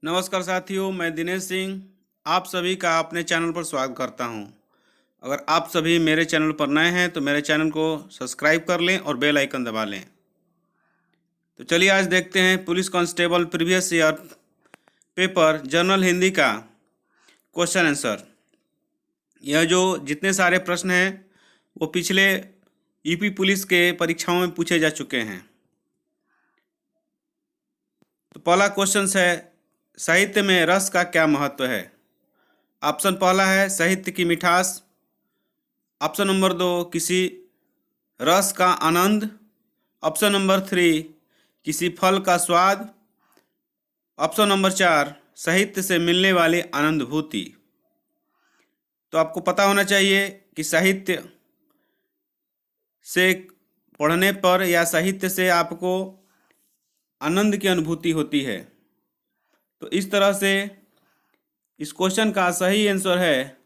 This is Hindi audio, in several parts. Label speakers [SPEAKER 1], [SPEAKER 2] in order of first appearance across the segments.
[SPEAKER 1] नमस्कार साथियों, मैं दिनेश सिंह आप सभी का अपने चैनल पर स्वागत करता हूं। अगर आप सभी मेरे चैनल पर नए हैं तो मेरे चैनल को सब्सक्राइब कर लें और बेल आइकन दबा लें। तो चलिए आज देखते हैं police constable previous year paper general Hindi का क्वेश्चन आंसर। यह जो जितने सारे प्रश्न हैं वो पिछले यूपी पुलिस के परीक्षाओं में पूछे जा चुके हैं। तो पहला क्वेश्चन है, साहित्य में रस का क्या महत्व है? ऑप्शन पहला है साहित्य की मिठास। ऑप्शन नंबर 2 किसी रस का आनंद। ऑप्शन नंबर 3 किसी फल का स्वाद। ऑप्शन नंबर 4 साहित्य से मिलने वाली आनंदभूति। तो आपको पता होना चाहिए कि साहित्य से पढ़ने पर या साहित्य से आपको आनंद की अनुभूति होती है। तो इस तरह से इस क्वेश्चन का सही आंसर है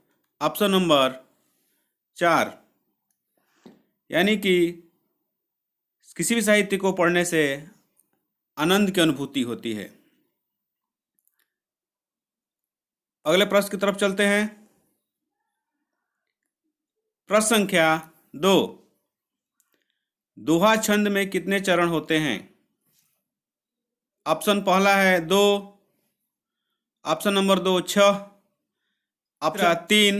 [SPEAKER 1] ऑप्शन नंबर 4, यानी कि किसी भी साहित्य को पढ़ने से आनंद की अनुभूति होती है। अगले प्रश्न की तरफ चलते हैं। प्रश्न संख्या 2, दोहा छंद में कितने चरण होते हैं? ऑप्शन पहला है 2, option number 2 6, option 3,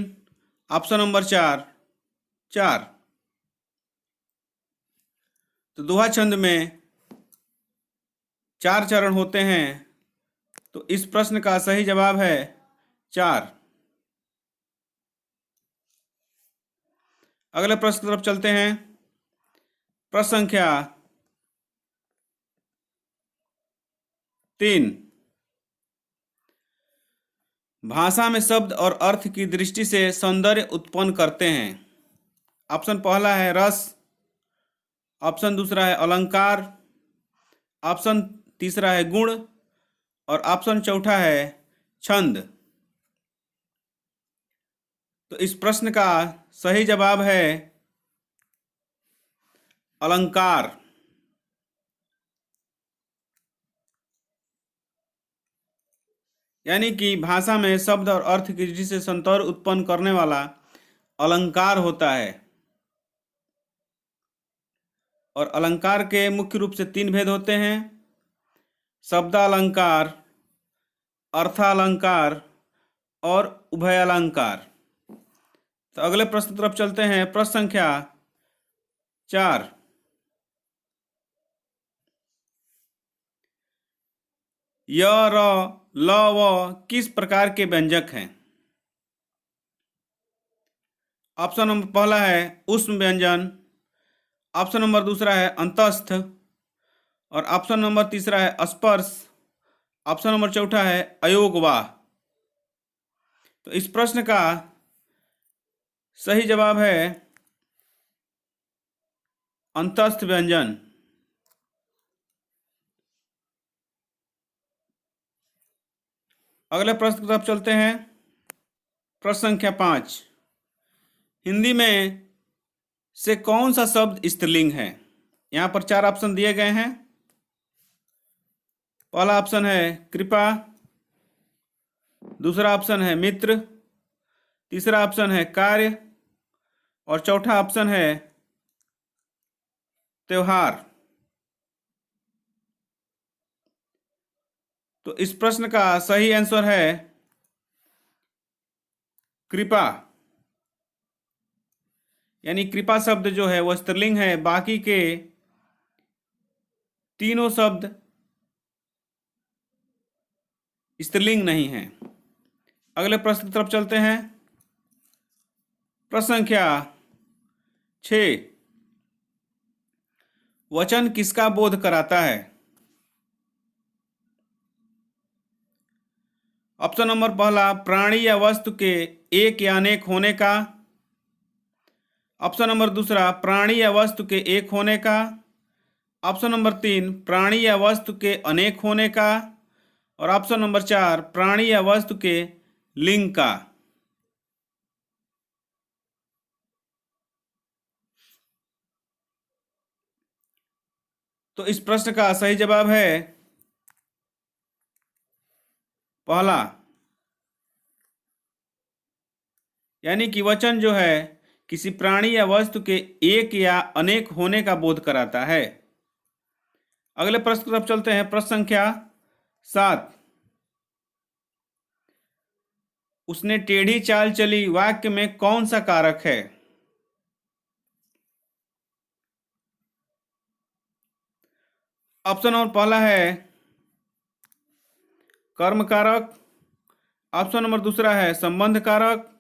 [SPEAKER 1] option number 4 4। तो दोहा छंद में 4 चरण होते हैं। तो इस प्रश्न का सही जवाब है 4। अगले प्रश्न की तरफ चलते हैं। प्रश्न संख्या 3, भाषा में शब्द और अर्थ की दृष्टि से सौंदर्य उत्पन्न करते हैं। ऑप्शन पहला है रस, ऑप्शन दूसरा है अलंकार, ऑप्शन तीसरा है गुण और ऑप्शन चौथा है छंद। तो इस प्रश्न का सही जवाब है अलंकार। यानी कि भाषा में शब्द और अर्थ की दृष्टि से सौंदर्य उत्पन्न करने वाला अलंकार होता है। और अलंकार के मुख्य रूप से 3 भेद होते हैं, शब्दालंकार, अर्थालंकार और उभयालंकार। तो अगले प्रश्न की तरफ चलते हैं। प्रश्न संख्या 4, य, र, ल, व किस प्रकार के व्यंजक हैं? ऑप्शन नंबर पहला है ऊष्म व्यंजन, ऑप्शन नंबर दूसरा है अंतस्थ और ऑप्शन नंबर तीसरा है स्पर्श, ऑप्शन नंबर चौथा है अयोगवाह। तो इस प्रश्न का सही जवाब है अंतस्थ व्यंजन। अगले प्रश्न की तरफ चलते हैं। प्रश्न संख्या 5, हिंदी में से कौन सा शब्द स्त्रीलिंग है? यहाँ पर 4 ऑप्शन दिए गए हैं। पहला ऑप्शन है कृपा, दूसरा ऑप्शन है मित्र, तीसरा ऑप्शन है कार्य और चौथा ऑप्शन है त्योहार। तो इस प्रश्न का सही आंसर है कृपा। यानी कृपा शब्द जो है वह स्त्रीलिंग है, बाकी के तीनों शब्द स्त्रीलिंग नहीं है। अगले प्रश्न की तरफ चलते हैं। प्रश्न संख्या 6, वचन किसका बोध कराता है? ऑप्शन नंबर पहला प्राणी या वस्तु के एक या अनेक होने का, ऑप्शन नंबर दूसरा प्राणी या वस्तु के एक होने का, ऑप्शन नंबर 3 प्राणी या वस्तु के अनेक होने का और ऑप्शन नंबर 4 प्राणी या वस्तु के लिंग का। तो इस प्रश्न का सही जवाब है पहला, यानी कि वचन जो है किसी प्राणी या वस्तु के एक या अनेक होने का बोध कराता है। अगले प्रश्न की तरफ चलते हैं। प्रश्न संख्या 7, उसने टेढ़ी चाल चली वाक्य में कौन सा कारक है? ऑप्शन नंबर पहला है कर्म कारक, ऑप्शन नंबर दूसरा है संबंध कारक,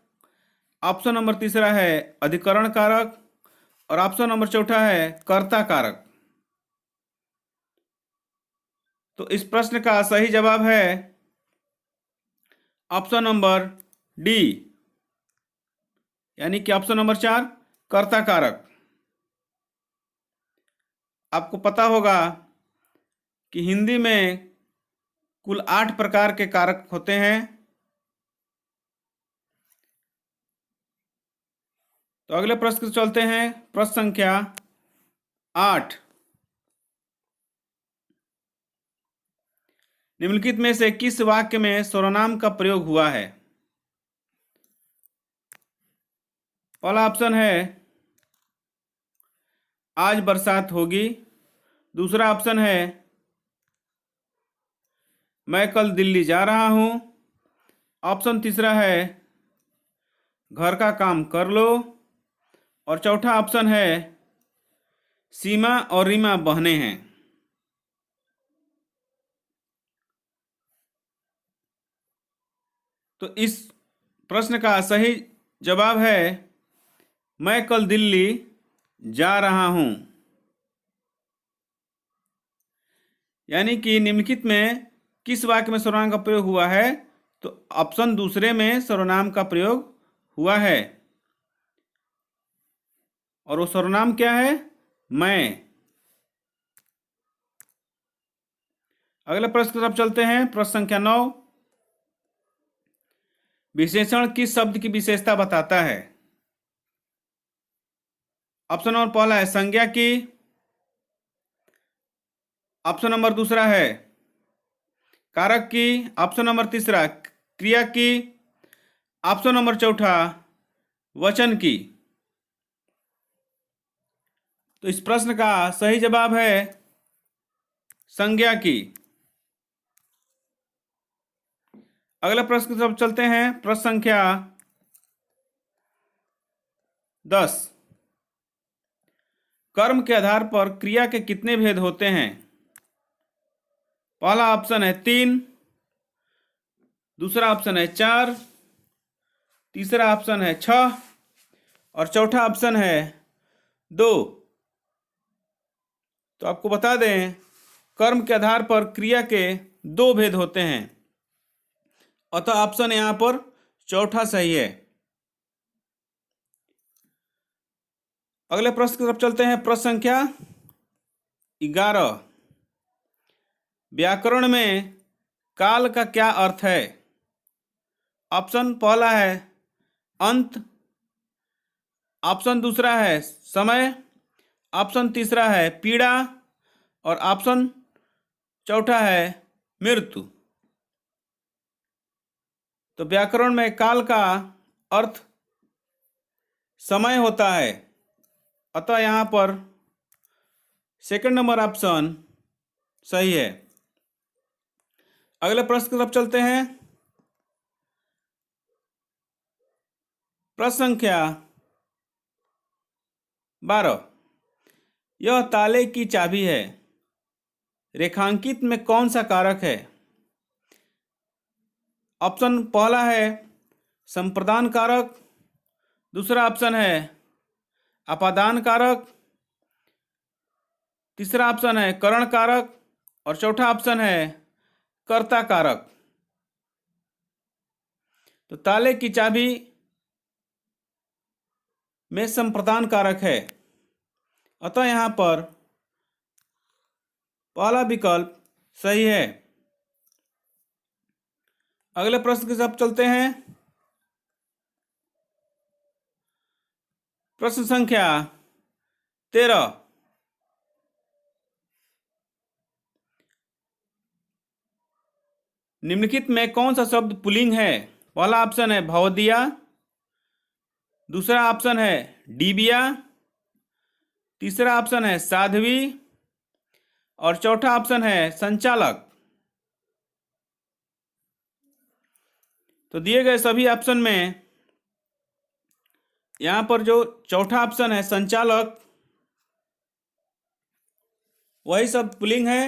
[SPEAKER 1] ऑप्शन नंबर तीसरा है अधिकरण कारक और ऑप्शन नंबर चौथा है कर्ता कारक। तो इस प्रश्न का सही जवाब है ऑप्शन नंबर डी, यानी कि ऑप्शन नंबर 4 कर्ता कारक। आपको पता होगा कि हिंदी में कुल 8 प्रकार के कारक होते हैं। तो अगले प्रश्न से चलते हैं। प्रश्न संख्या 8, निम्नलिखित में से किस वाक्य में सर्वनाम का प्रयोग हुआ है? पहला ऑप्शन है आज बरसात होगी, दूसरा ऑप्शन है मैं कल दिल्ली जा रहा हूं, ऑप्शन तीसरा है घर का काम कर लो और चौथा ऑप्शन है सीमा और रीमा बहने हैं। तो इस प्रश्न का सही जवाब है मैं कल दिल्ली जा रहा हूं, यानी कि निम्नलिखित में किस वाक्य में सर्वनाम का प्रयोग हुआ है? तो ऑप्शन दूसरे में सर्वनाम का प्रयोग हुआ है और वो सर्वनाम क्या है? मैं। अगले प्रश्न की तरफ चलते हैं। प्रश्न संख्या 9, विशेषण किस शब्द की विशेषता बताता है? ऑप्शन नंबर पहला है संज्ञा की, ऑप्शन नंबर दूसरा है कारक की, ऑप्शन नंबर तीसरा क्रिया की, ऑप्शन नंबर चौथा वचन की। तो इस प्रश्न का सही जवाब है संज्ञा की। अगले प्रश्न की तरफ चलते हैं। प्रश्न संख्या 10, कर्म के आधार पर क्रिया के कितने भेद होते हैं? पहला ऑप्शन है 3, दूसरा ऑप्शन है 4, तीसरा ऑप्शन है 6 और चौथा ऑप्शन है 2। तो आपको बता दें कर्म के आधार पर क्रिया के 2 भेद होते हैं, अतः ऑप्शन यहां पर चौथा सही है। अगले प्रश्न की तरफ चलते हैं। प्रश्न संख्या 11, व्याकरण में काल का क्या अर्थ है? ऑप्शन पहला है अंत, ऑप्शन दूसरा है समय, ऑप्शन तीसरा है पीड़ा और ऑप्शन चौथा है मृत्यु। तो व्याकरण में काल का अर्थ समय होता है, अतः यहां पर सेकंड नंबर ऑप्शन सही है। अगले प्रश्न की तरफ चलते हैं। प्रश्न संख्या 12, यह ताले की चाबी है, रेखांकित में कौन सा कारक है? ऑप्शन पहला है संप्रदान कारक, दूसरा ऑप्शन है अपादान कारक, तीसरा ऑप्शन है करण कारक और चौथा ऑप्शन है कर्ता कारक। तो ताले की चाबी में संप्रदान कारक है, अतः यहां पर पहला विकल्प सही है। अगले प्रश्न की तरफ चलते हैं। प्रश्न संख्या 13, निम्नलिखित में कौन सा शब्द पुल्लिंग है? पहला ऑप्शन है भवदिया, दूसरा ऑप्शन है डिबिया, तीसरा ऑप्शन है साध्वी और चौथा ऑप्शन है संचालक। तो दिए गए सभी ऑप्शन में यहां पर जो चौथा ऑप्शन है संचालक, वही शब्द पुल्लिंग है,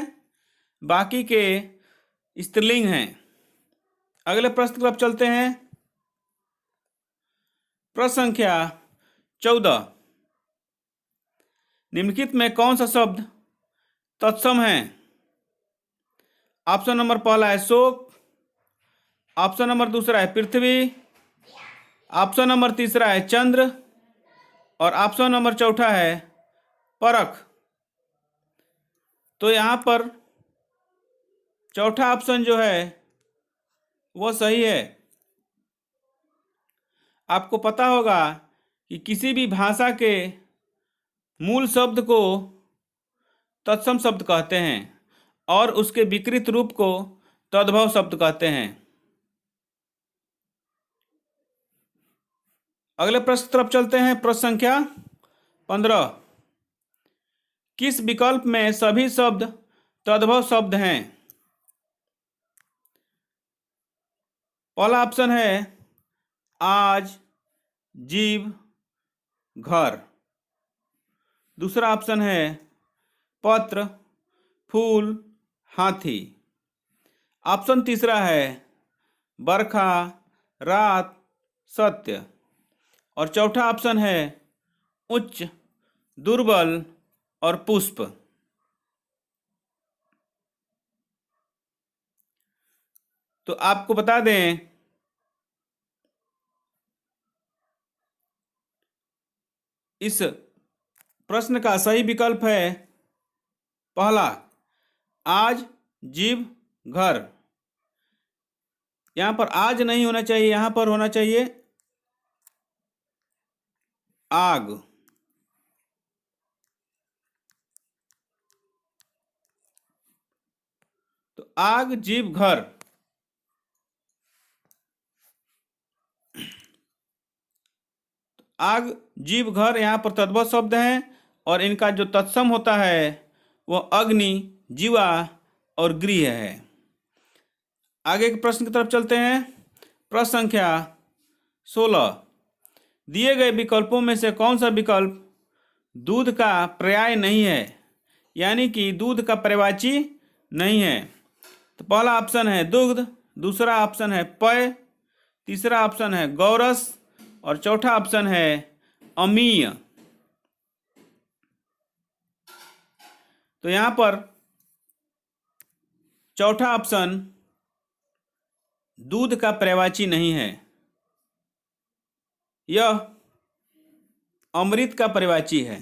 [SPEAKER 1] बाकी के स्त्रीलिंग हैं। अगले प्रश्न की तरफ चलते हैं। प्रश्न संख्या 14, निम्नलिखित में कौन सा शब्द तत्सम है? ऑप्शन नंबर पहला है शोक, ऑप्शन नंबर दूसरा है पृथ्वी, ऑप्शन नंबर तीसरा है चंद्र और ऑप्शन नंबर चौथा है परख। तो यहां पर चौथा ऑप्शन जो है वो सही है। आपको पता होगा कि किसी भी भाषा के मूल शब्द को तत्सम शब्द कहते हैं और उसके विकृत रूप को तद्भव शब्द कहते हैं। अगले प्रश्न की तरफ चलते हैं। प्रश्न संख्या 15, किस विकल्प में सभी शब्द तद्भव शब्द हैं? पहला ऑप्शन है आज, जीव, घर, दूसरा ऑप्शन है पत्र, फूल, हाथी, ऑप्शन तीसरा है बरखा, रात, सत्य और चौथा ऑप्शन है उच्च, दुर्बल और पुष्प। तो आपको बता दें इस प्रश्न का सही विकल्प है पहला आज, जीव, घर। यहां पर आज नहीं होना चाहिए, यहां पर होना चाहिए आग। तो आग, जीव, घर। आग, जीव, घर यहाँ पर तद्भव शब्द हैं और इनका जो तत्सम होता है वह अग्नि, जीवा और गृह है। आगे के प्रश्न की तरफ चलते हैं। प्रश्न संख्या 16, दिए गए विकल्पों में से कौन सा विकल्प दूध का पर्याय नहीं है, यानी कि दूध का पर्यायवाची नहीं है? तो पहला ऑप्शन है दुग्ध, दूसरा ऑप्शन है पेय, तीसरा ऑप्शन है गौरस और चौथा ऑप्शन है अमीय। तो यहां पर चौथा ऑप्शन दूध का पर्यायवाची नहीं है, यह अमृत का पर्यायवाची है।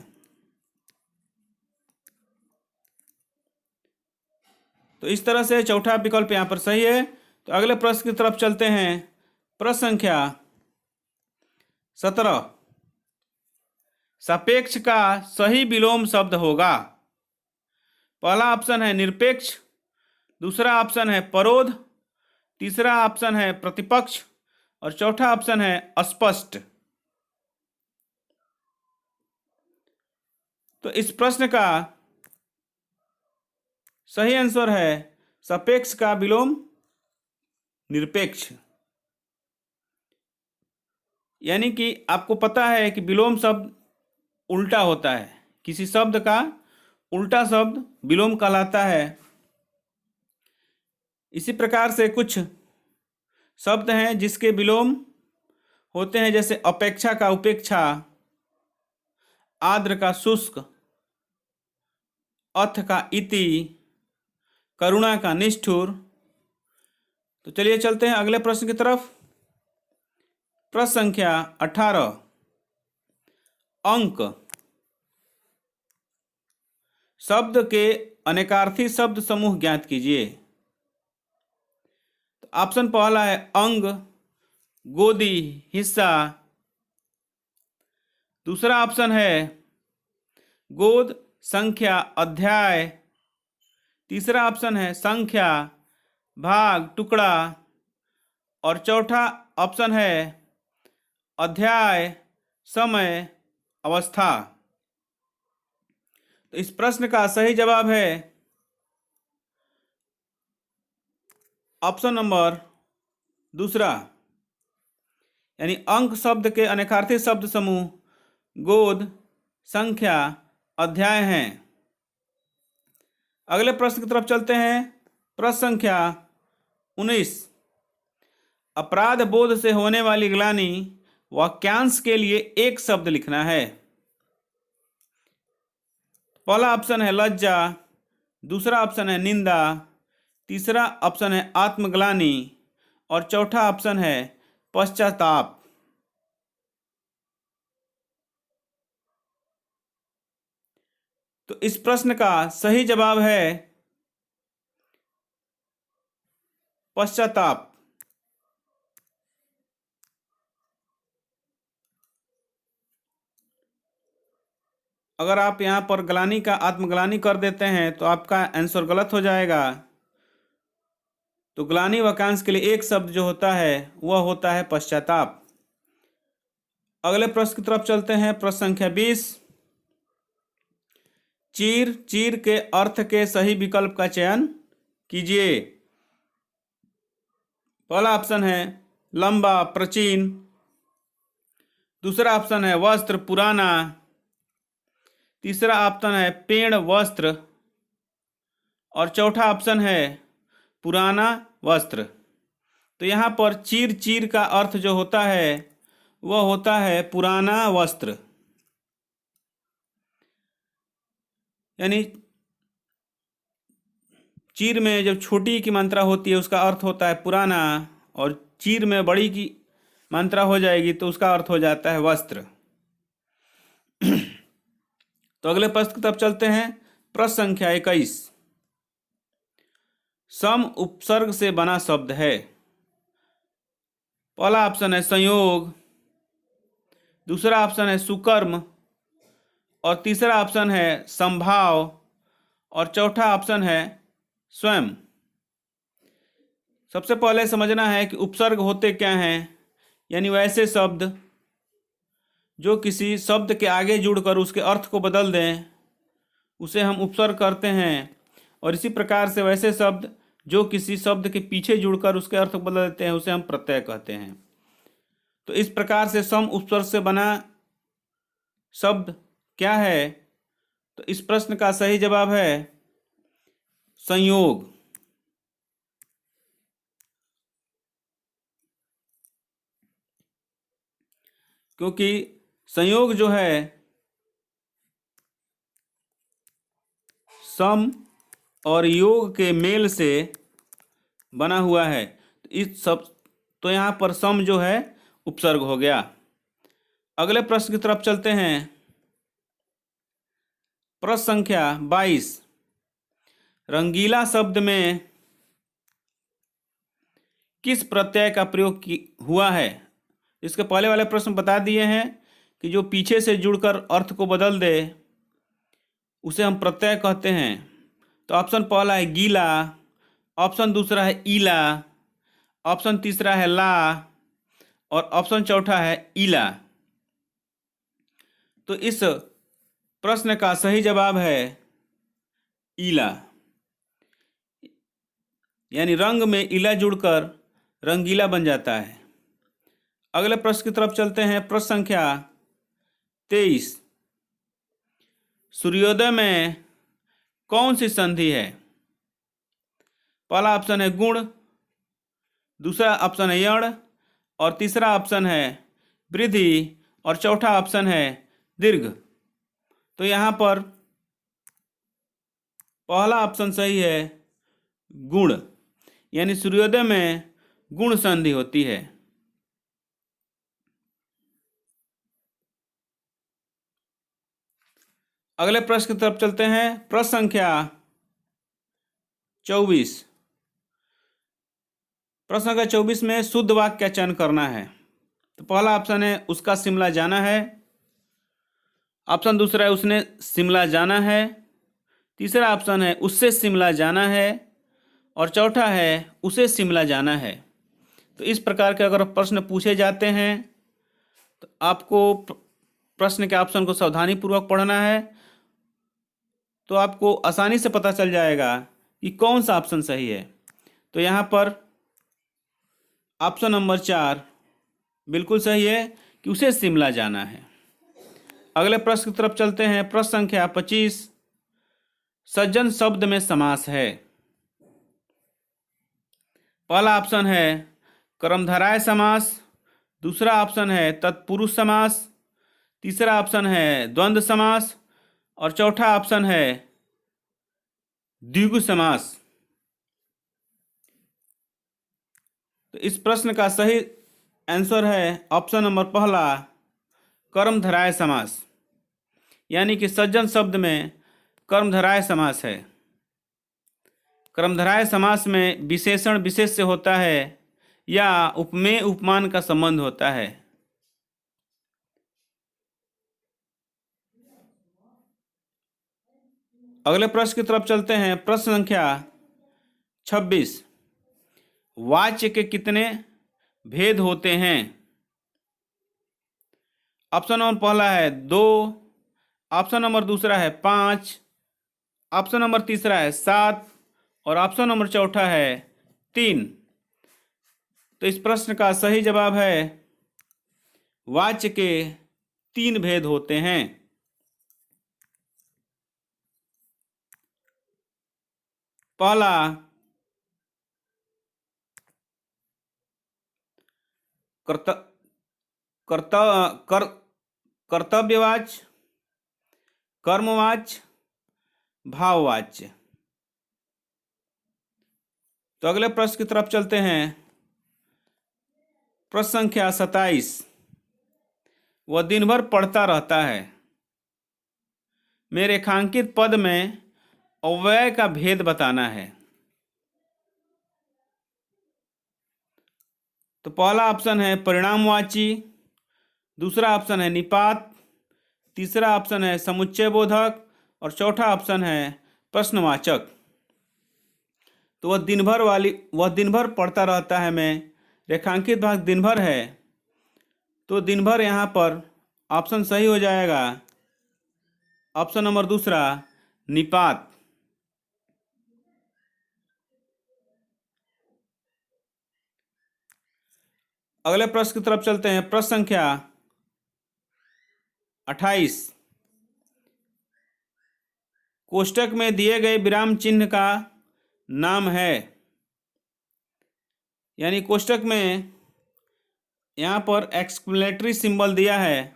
[SPEAKER 1] तो इस तरह से चौथा विकल्प यहां पर सही है। तो अगले प्रश्न की तरफ चलते हैं। प्रश्न संख्या 17, सापेक्ष का सही विलोम शब्द होगा। पहला ऑप्शन है निरपेक्ष, दूसरा ऑप्शन है परोध, तीसरा ऑप्शन है प्रतिपक्ष और चौथा ऑप्शन है अस्पष्ट। तो इस प्रश्न का सही आंसर है सापेक्ष का विलोम निरपेक्ष। यानी कि आपको पता है कि विलोम शब्द उल्टा होता है, किसी शब्द का उल्टा शब्द विलोम कहलाता है। इसी प्रकार से कुछ शब्द हैं जिसके विलोम होते हैं, जैसे अपेक्षा का उपेक्षा, आर्द्र का शुष्क, अथ का इति, करुणा का निष्ठुर। तो चलिए चलते हैं अगले प्रश्न की तरफ। प्रश्न संख्या 18, अंक। शब्द के अनेकार्थी शब्द समूह ज्ञात कीजिए। तो ऑप्शन पहला है अंग, गोदी, हिस्सा, दूसरा ऑप्शन है गोद, संख्या, अध्याय, तीसरा ऑप्शन है संख्या, भाग, टुकड़ा। और चौथा ऑप्शन है अध्याय, समय, अवस्था। तो इस प्रश्न का सही जवाब है ऑप्शन नंबर दूसरा, यानी अंक शब्द के अनेकार्थी शब्द समूह गोद, संख्या, अध्याय हैं। अगले प्रश्न की तरफ चलते हैं। प्रश्न संख्या 19। अपराध बोध से होने वाली ग्लानि वाक्यांश के लिए एक शब्द लिखना है। पहला ऑप्शन है लज्जा, दूसरा ऑप्शन है निंदा, तीसरा ऑप्शन है आत्मग्लानि और चौथा ऑप्शन है पश्चाताप। तो इस प्रश्न का सही जवाब है पश्चाताप। अगर आप यहां पर ग्लानि का आत्मग्लानि कर देते हैं तो आपका आंसर गलत हो जाएगा। तो ग्लानि वाक्यांश के लिए एक शब्द जो होता है वह होता है पश्चाताप। अगले प्रश्न की तरफ चलते हैं। प्रश्न संख्या 20। चीर, चीर के अर्थ के सही विकल्प का चयन कीजिए। पहला ऑप्शन है लंबा, प्राचीन, दूसरा ऑप्शन है वस्त्र, पुराना, तीसरा ऑप्शन है पेड़, वस्त्र और चौथा ऑप्शन है पुराना वस्त्र। तो यहाँ पर चीर, चीर का अर्थ जो होता है वह होता है पुराना वस्त्र, यानी चीर में जब छोटी की मात्रा होती है उसका अर्थ होता है पुराना, और चीर में बड़ी की मात्रा हो जाएगी तो उसका अर्थ हो जाता है वस्त्र। तो अगले प्रश्न की तरफ चलते हैं। प्रश्न संख्या 21। सम उपसर्ग से बना शब्द है। पहला ऑप्शन है संयोग, दूसरा ऑप्शन है सुकर्म और तीसरा ऑप्शन है संभाव और चौथा ऑप्शन है स्वयं। सबसे पहले समझना है कि उपसर्ग होते क्या हैं, यानी वैसे शब्द जो किसी शब्द के आगे जुड़कर उसके अर्थ को बदल दें उसे हम उपसर्ग करते हैं, और इसी प्रकार से वैसे शब्द जो किसी शब्द के पीछे जुड़कर उसके अर्थ को बदल देते हैं उसे हम प्रत्यय कहते हैं। तो इस प्रकार से सम उपसर्ग से बना शब्द क्या है? तो इस प्रश्न का सही जवाब है संयोग। क्योंकि संयोग जो है सम और योग के मेल से बना हुआ है। इस सब तो यहाँ पर सम जो है उपसर्ग हो गया। अगले प्रश्न की तरफ चलते हैं। प्रश्न संख्या 22। रंगीला शब्द में किस प्रत्यय का प्रयोग हुआ है? इसके पहले वाले प्रश्न बता दिए हैं कि जो पीछे से जुड़कर अर्थ को बदल दे उसे हम प्रत्यय कहते हैं। तो ऑप्शन पहला है गीला, ऑप्शन दूसरा है ईला, ऑप्शन तीसरा है ला और ऑप्शन चौथा है ईला। तो इस प्रश्न का सही जवाब है ईला, यानी रंग में ईला जुड़कर रंगीला बन जाता है। अगले प्रश्न की तरफ चलते हैं। प्रश्न संख्या 23। सूर्योदय में कौन सी संधि है? पहला ऑप्शन है गुण, दूसरा ऑप्शन है यण और तीसरा ऑप्शन है वृद्धि और चौथा ऑप्शन है दीर्घ। तो यहाँ पर पहला ऑप्शन सही है गुण, यानी सूर्योदय में गुण संधि होती है। अगले प्रश्न की तरफ चलते हैं। प्रश्न संख्या 24। प्रश्न संख्या 24 में शुद्ध वाक्य का चयन करना है। तो पहला ऑप्शन है उसका शिमला जाना है, ऑप्शन दूसरा है उसने शिमला जाना है, तीसरा ऑप्शन है उससे शिमला जाना है और चौथा है उसे शिमला जाना है। तो इस प्रकार के अगर प्रश्न पूछे जाते हैं तो आपको प्रश्न के ऑप्शन को सावधानीपूर्वक पढ़ना है, तो आपको आसानी से पता चल जाएगा कि कौन सा ऑप्शन सही है। तो यहाँ पर ऑप्शन नंबर 4 बिल्कुल सही है कि उसे शिमला जाना है। अगले प्रश्न की तरफ चलते हैं। प्रश्न संख्या 25, सज्जन शब्द में समास है। पहला ऑप्शन है कर्मधारय समास, दूसरा ऑप्शन है तत्पुरुष समास, तीसरा ऑप्शन है द्वंद्व समास और चौथा ऑप्शन है द्विगु समास। तो इस प्रश्न का सही आंसर है ऑप्शन नंबर पहला, कर्मधारय समास, यानी कि सज्जन शब्द में कर्मधारय समास है। कर्मधारय समास में विशेषण विशेष से होता है या उपमेय उपमान का संबंध होता है। अगले प्रश्न की तरफ चलते हैं। प्रश्न संख्या 26, वाच्य के कितने भेद होते हैं? ऑप्शन नंबर पहला है 2, ऑप्शन नंबर दूसरा है 5, ऑप्शन नंबर तीसरा है 7 और ऑप्शन नंबर चौथा है 3। तो इस प्रश्न का सही जवाब है वाच्य के 3 भेद होते हैं। पहला कर्तव्यवाच्य, कर्मवाच्य, भाववाच्य। तो अगले प्रश्न की तरफ चलते हैं। प्रश्न संख्या 27, वह दिन भर पढ़ता रहता है में रेखांकित पद में अव्यय का भेद बताना है। तो पहला ऑप्शन है परिणामवाची, दूसरा ऑप्शन है निपात, तीसरा ऑप्शन है समुच्चय बोधक और चौथा ऑप्शन है प्रश्नवाचक। तो वह दिन भर पढ़ता रहता है में रेखांकित भाग दिन भर है, तो दिन भर यहाँ पर ऑप्शन सही हो जाएगा ऑप्शन नंबर दूसरा, निपात। अगले प्रश्न की तरफ चलते हैं। प्रश्न संख्या 28, कोष्टक में दिए गए विराम चिन्ह का नाम है। यानी कोष्टक में यहाँ पर एक्सक्लेमेटरी सिंबल दिया है,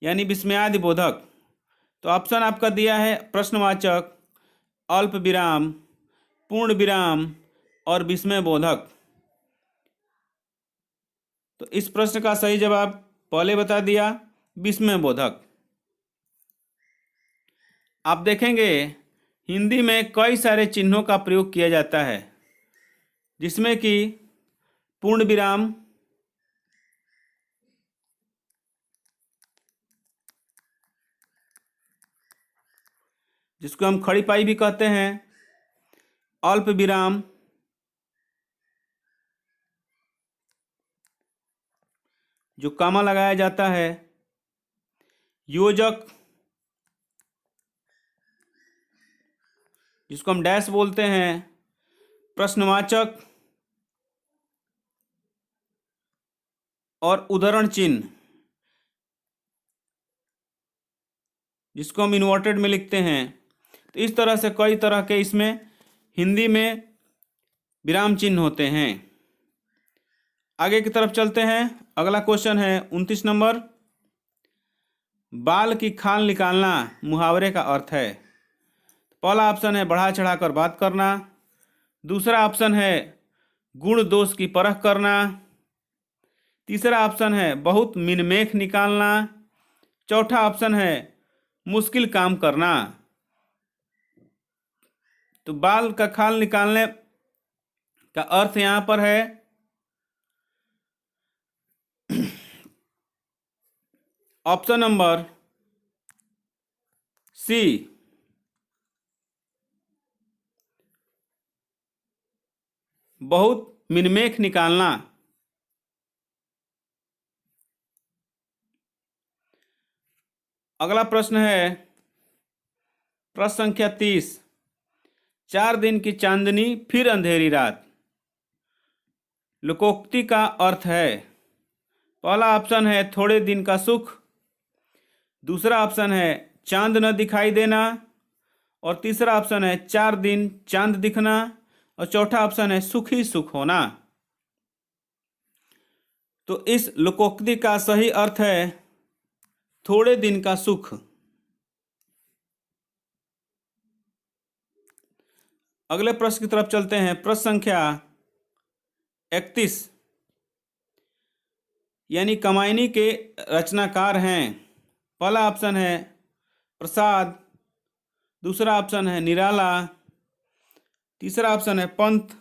[SPEAKER 1] यानी विस्मयादि बोधक। तो ऑप्शन आपका दिया है प्रश्नवाचक, अल्प विराम, पूर्ण विराम और विस्मय बोधक। तो इस प्रश्न का सही जवाब पहले बता दिया, विस्मय बोधक। आप देखेंगे हिंदी में कई सारे चिन्हों का प्रयोग किया जाता है, जिसमें कि पूर्ण विराम, जिसको हम खड़ी पाई भी कहते हैं, अल्प विराम, जो कामा लगाया जाता है, योजक, जिसको हम डैश बोलते हैं, प्रश्नवाचक और उद्धरण चिन्ह, जिसको हम इन्वर्टेड में लिखते हैं। तो इस तरह से कई तरह के इसमें हिंदी में विराम चिन्ह होते हैं। आगे की तरफ चलते हैं। अगला क्वेश्चन है 29 नंबर, बाल की खाल निकालना मुहावरे का अर्थ है। पहला ऑप्शन है बढ़ा चढ़ाकर बात करना, दूसरा ऑप्शन है गुण दोष की परख करना, तीसरा ऑप्शन है बहुत मिनमेख निकालना, चौथा ऑप्शन है मुश्किल काम करना। तो बाल का खाल निकालने का अर्थ यहां पर है ऑप्शन नंबर सी, बहुत मिनमेख निकालना। अगला प्रश्न है प्रश्न संख्या 30। 4 दिन की चांदनी फिर अंधेरी रात। लोकोक्ति का अर्थ है, पहला ऑप्शन है थोड़े दिन का सुख, दूसरा ऑप्शन है चांद न दिखाई देना, और तीसरा ऑप्शन है 4 दिन चांद दिखना, और चौथा ऑप्शन है सुख ही सुख होना। तो इस लोकोक्ति का सही अर्थ है थोड़े दिन का सुख। अगले प्रश्न की तरफ चलते हैं। प्रश्न संख्या 31। यानी कमायनी के रचनाकार हैं। पहला ऑप्शन है प्रसाद, दूसरा ऑप्शन है निराला, तीसरा ऑप्शन है पंत,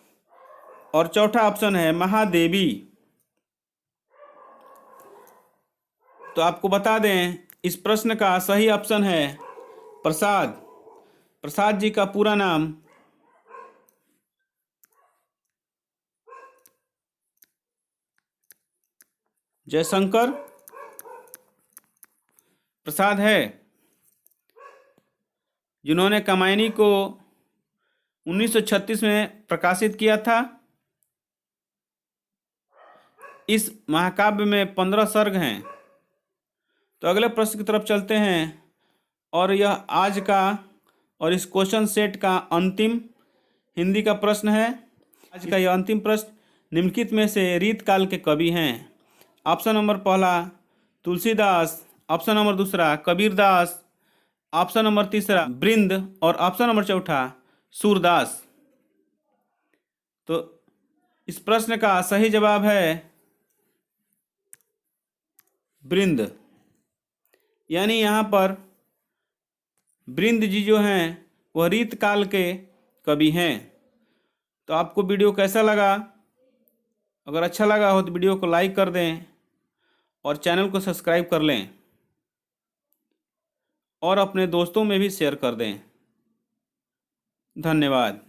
[SPEAKER 1] और चौथा ऑप्शन है महादेवी। तो आपको बता दें इस प्रश्न का सही ऑप्शन है प्रसाद। प्रसाद जी का पूरा नाम जयशंकर प्रसाद है, जिन्होंने कमायनी को 1936 में प्रकाशित किया था। इस महाकाव्य में 15 सर्ग हैं। तो अगले प्रश्न की तरफ चलते हैं, और यह आज का और इस क्वेश्चन सेट का अंतिम हिंदी का प्रश्न है। आज का यह अंतिम प्रश्न, निम्नलिखित में से रीत काल के कवि हैं। ऑप्शन नंबर पहला तुलसीदास, ऑप्शन नंबर दूसरा कबीरदास, ऑप्शन नंबर तीसरा बृंद, और ऑप्शन नंबर चौथा सूरदास। तो इस प्रश्न का सही जवाब है बृंद। यानी यहाँ पर बृंद जी जो हैं वह रीत काल के कवि हैं। तो आपको वीडियो कैसा लगा? अगर अच्छा लगा हो तो वीडियो को लाइक कर दें और चैनल को सब्सक्राइब कर लें और अपने दोस्तों में भी शेयर कर दें। धन्यवाद।